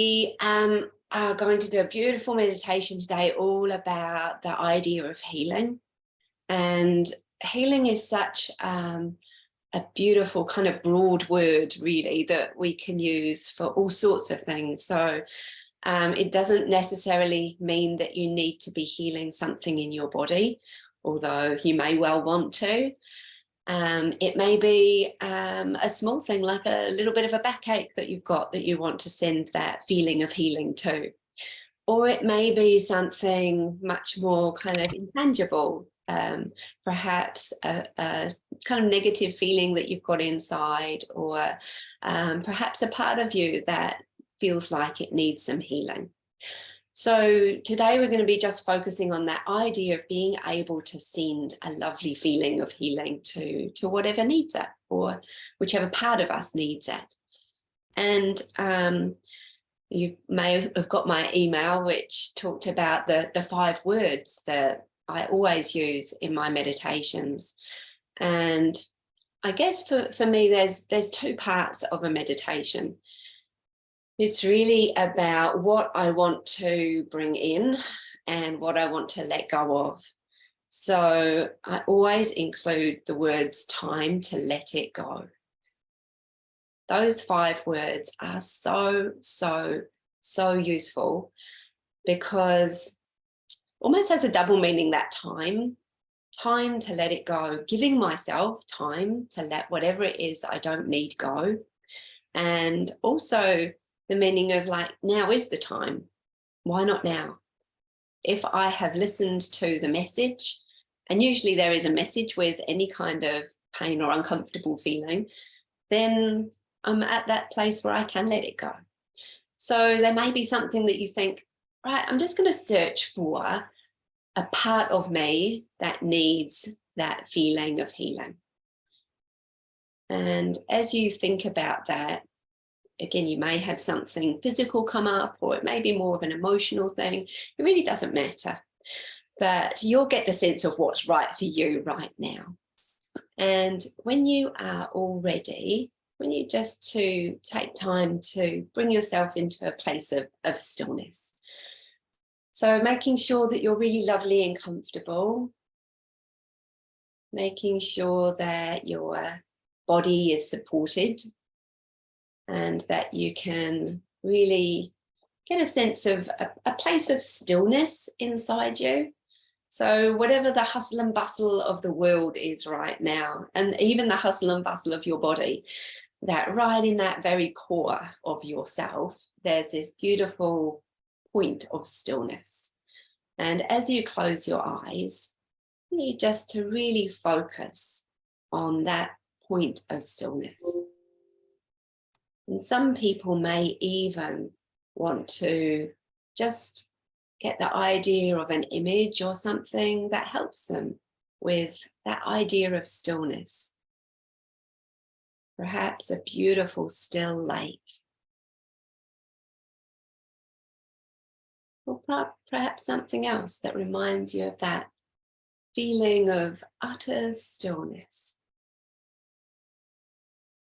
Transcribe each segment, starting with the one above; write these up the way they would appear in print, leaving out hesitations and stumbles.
We are going to do a beautiful meditation today all about the idea of healing. And healing is such a beautiful kind of broad word, really, that we can use for all sorts of things. So it doesn't necessarily mean that you need to be healing something in your body, although you may well want to. It may be a small thing like a little bit of a backache that you've got that you want to send that feeling of healing to. Or it may be something much more kind of intangible, perhaps a kind of negative feeling that you've got inside, or perhaps a part of you that feels like it needs some healing. So today we're going to be just focusing on that idea of being able to send a lovely feeling of healing to whatever needs it, or whichever part of us needs it. And you may have got my email, which talked about the 5 words that I always use in my meditations. And I guess for me, there's 2 parts of a meditation. It's really about what I want to bring in and what I want to let go of. So I always include the words time to let it go. Those 5 words are so useful, because almost has a double meaning, that time to let it go, giving myself time to let whatever it is that I don't need go. And also the meaning of, like, now is the time. Why not now? If I have listened to the message, and usually there is a message with any kind of pain or uncomfortable feeling, then I'm at that place where I can let it go. So there may be something that you think, right, I'm just going to search for a part of me that needs that feeling of healing. And as you think about that, again, you may have something physical come up, or it may be more of an emotional thing. It really doesn't matter. But you'll get the sense of what's right for you right now. And when you are all ready, when you just to take time to bring yourself into a place of stillness. So making sure that you're really lovely and comfortable. Making sure that your body is supported, and that you can really get a sense of a place of stillness inside you. So whatever the hustle and bustle of the world is right now, and even the hustle and bustle of your body, that right in that very core of yourself, there's this beautiful point of stillness. And as you close your eyes, you need just to really focus on that point of stillness. And some people may even want to just get the idea of an image or something that helps them with that idea of stillness. Perhaps a beautiful still lake. Or perhaps something else that reminds you of that feeling of utter stillness.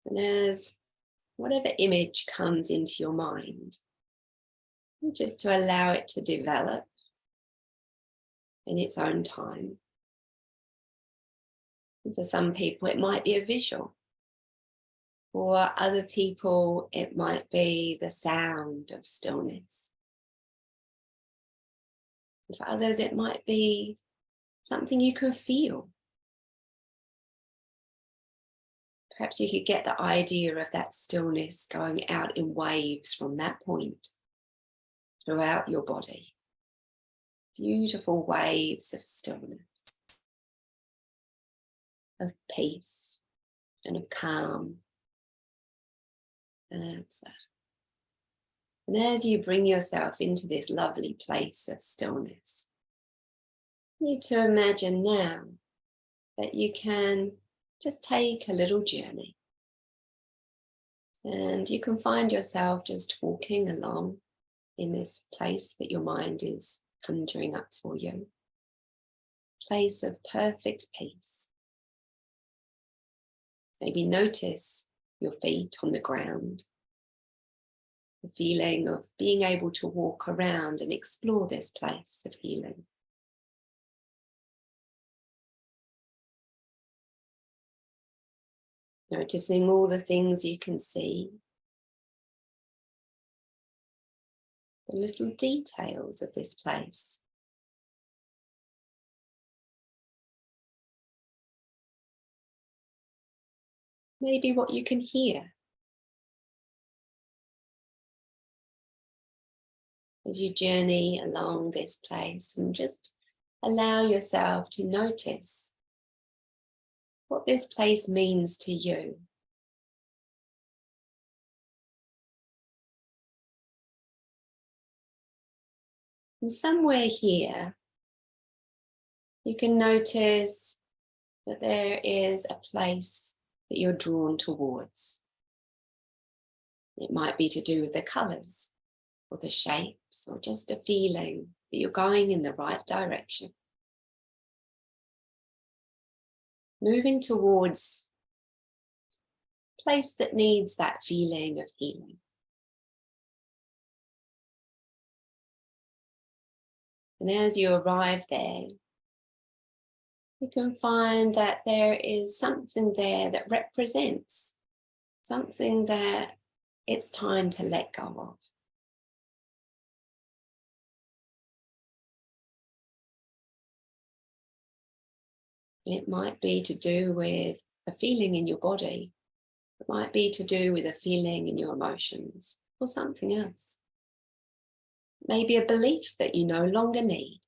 And as whatever image comes into your mind, just to allow it to develop in its own time. And for some people, it might be a visual. For other people, it might be the sound of stillness. And for others, it might be something you can feel. Perhaps you could get the idea of that stillness going out in waves from that point throughout your body. Beautiful waves of stillness, of peace and of calm. And as you bring yourself into this lovely place of stillness, you need to imagine now that you can just take a little journey, and you can find yourself just walking along in this place that your mind is conjuring up for you. Place of perfect peace. Maybe notice your feet on the ground. the feeling of being able to walk around and explore this place of healing. Noticing all the things you can see, the little details of this place. Maybe what you can hear as you journey along this place, and just allow yourself to notice what this place means to you. And somewhere here, you can notice that there is a place that you're drawn towards. It might be to do with the colours or the shapes, or just a feeling that you're going in the right direction. Moving towards a place that needs that feeling of healing. And as you arrive there, you can find that there is something there that represents something that it's time to let go of. It might be to do with a feeling in your body. It might be to do with a feeling in your emotions, or something else. Maybe a belief that you no longer need.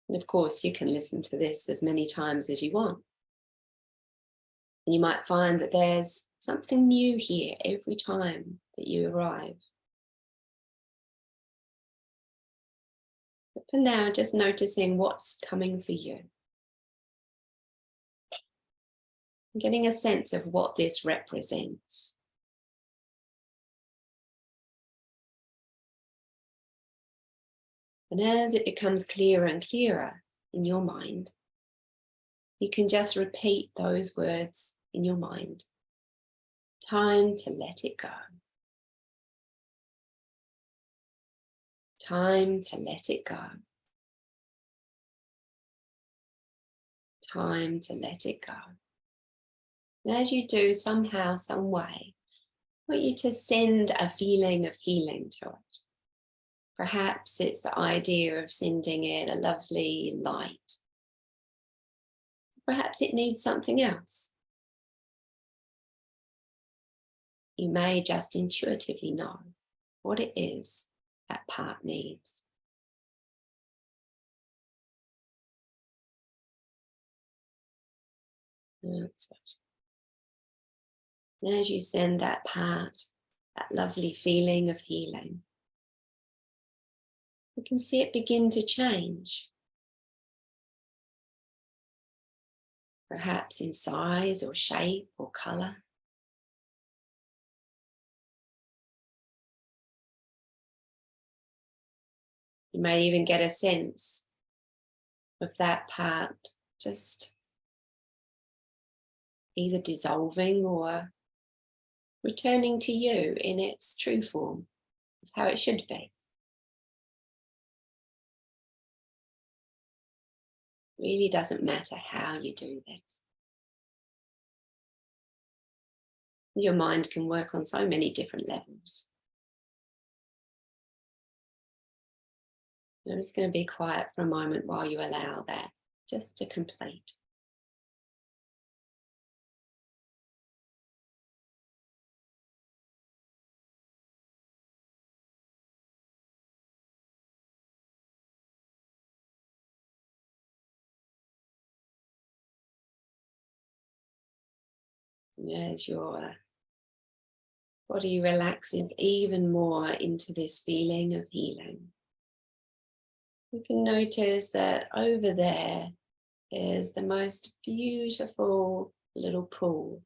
And of course, you can listen to this as many times as you want. And you might find that there's something new here every time that you arrive. But for now, just noticing what's coming for you. And getting a sense of what this represents. And as it becomes clearer and clearer in your mind, you can just repeat those words in your mind. Time to let it go. Time to let it go. Time to let it go. And as you do, somehow, some way, I want you to send a feeling of healing to it. Perhaps it's the idea of sending it a lovely light. Perhaps it needs something else. You may just intuitively know what it is that part needs. That's it. And as you send that part, that lovely feeling of healing, you can see it begin to change. Perhaps in size or shape or colour. You may even get a sense of that part just either dissolving or returning to you in its true form of how it should be. It really doesn't matter how you do this. Your mind can work on so many different levels. I'm just going to be quiet for a moment while you allow that just to complete. And as your body relaxes even more into this feeling of healing, you can notice that over there is the most beautiful little pool.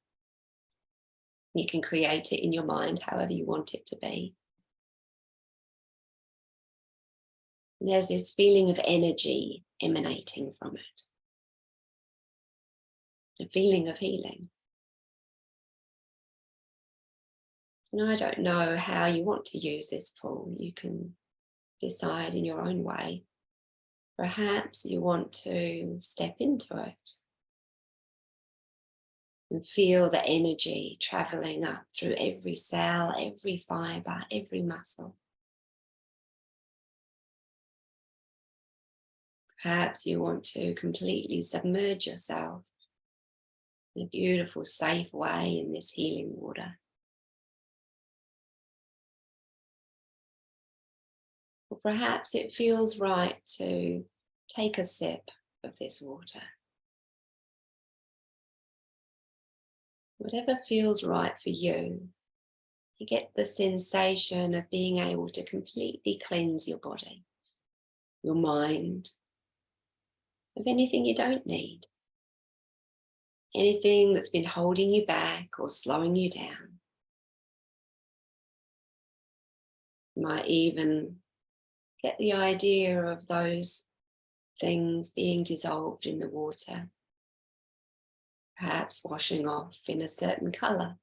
You can create it in your mind however you want it to be. And there's this feeling of energy emanating from it. A feeling of healing. And I don't know how you want to use this pool. You can decide in your own way. Perhaps you want to step into it and feel the energy traveling up through every cell, every fiber, every muscle. Perhaps you want to completely submerge yourself in a beautiful, safe way in this healing water. Or perhaps it feels right to take a sip of this water. Whatever feels right for you, you get the sensation of being able to completely cleanse your body, your mind, of anything you don't need, anything that's been holding you back or slowing you down. You might even get the idea of those things being dissolved in the water, perhaps washing off in a certain colour.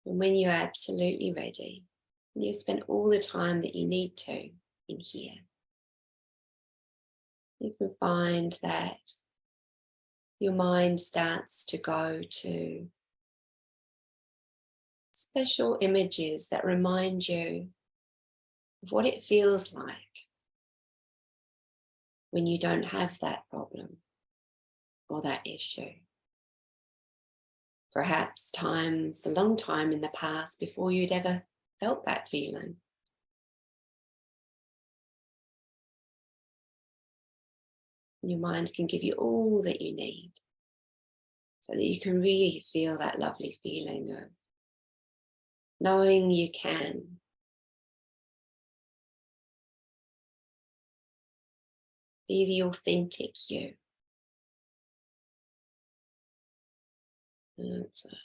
And when you're absolutely ready, you spend all the time that you need to in here, you can find that your mind starts to go to special images that remind you of what it feels like when you don't have that problem or that issue. Perhaps times, a long time in the past before you'd ever felt that feeling. Your mind can give you all that you need so that you can really feel that lovely feeling of knowing you can be the authentic you. That's it.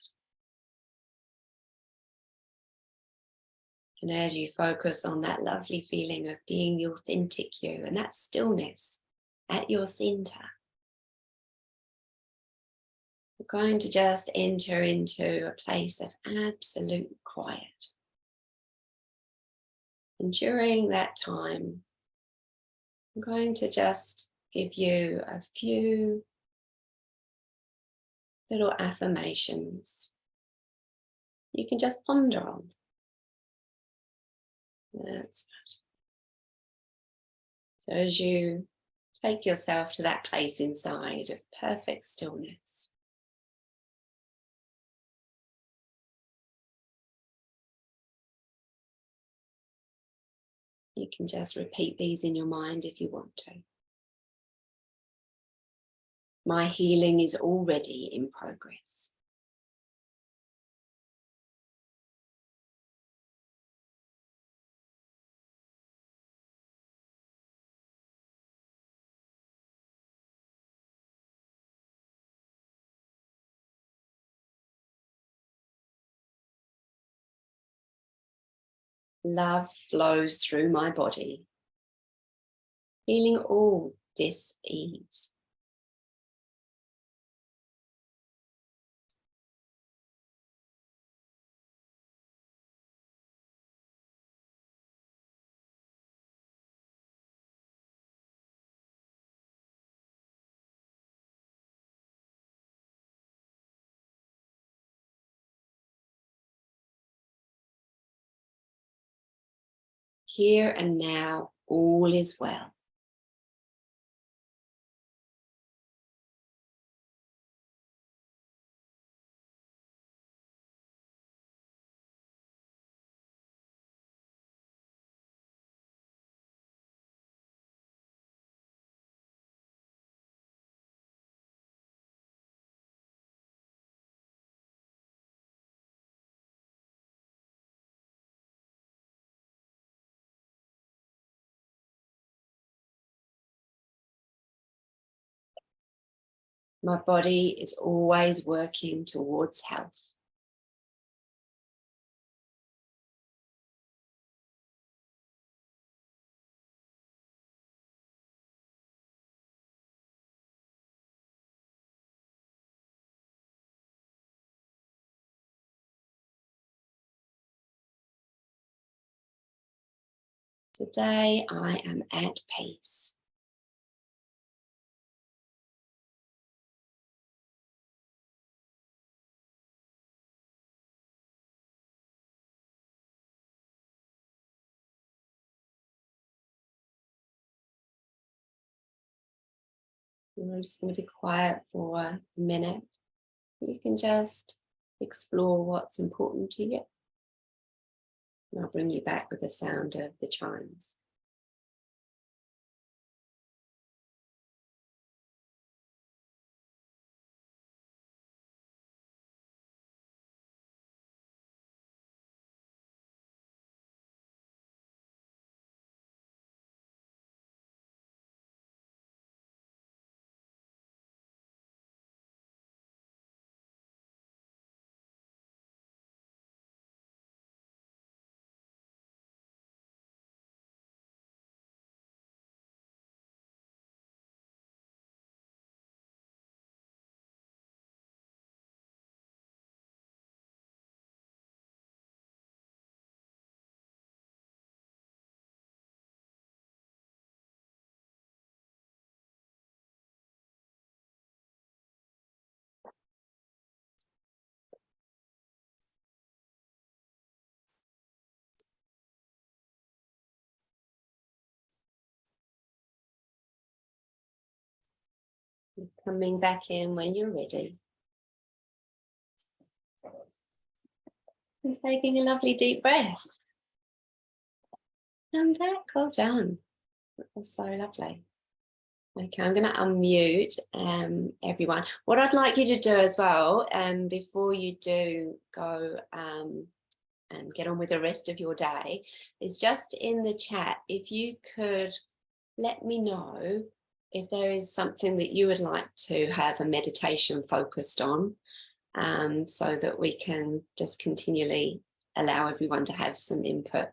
And as you focus on that lovely feeling of being the authentic you and that stillness at your center, we're going to just enter into a place of absolute quiet. And during that time, I'm going to just give you a few little affirmations you can just ponder on. That's it. So as you take yourself to that place inside of perfect stillness, you can just repeat these in your mind if you want to. My healing is already in progress. Love flows through my body, healing all dis-ease. Here and now, all is well. My body is always working towards health. Today I am at peace. And I'm just going to be quiet for a minute. You can just explore what's important to you. And I'll bring you back with the sound of the chimes. Coming back in when you're ready. And taking a lovely deep breath. And back, well done. That was so lovely. Okay, I'm going to unmute everyone. What I'd like you to do as well, before you do go and get on with the rest of your day, is just in the chat, if you could let me know if there is something that you would like to have a meditation focused on, so that we can just continually allow everyone to have some input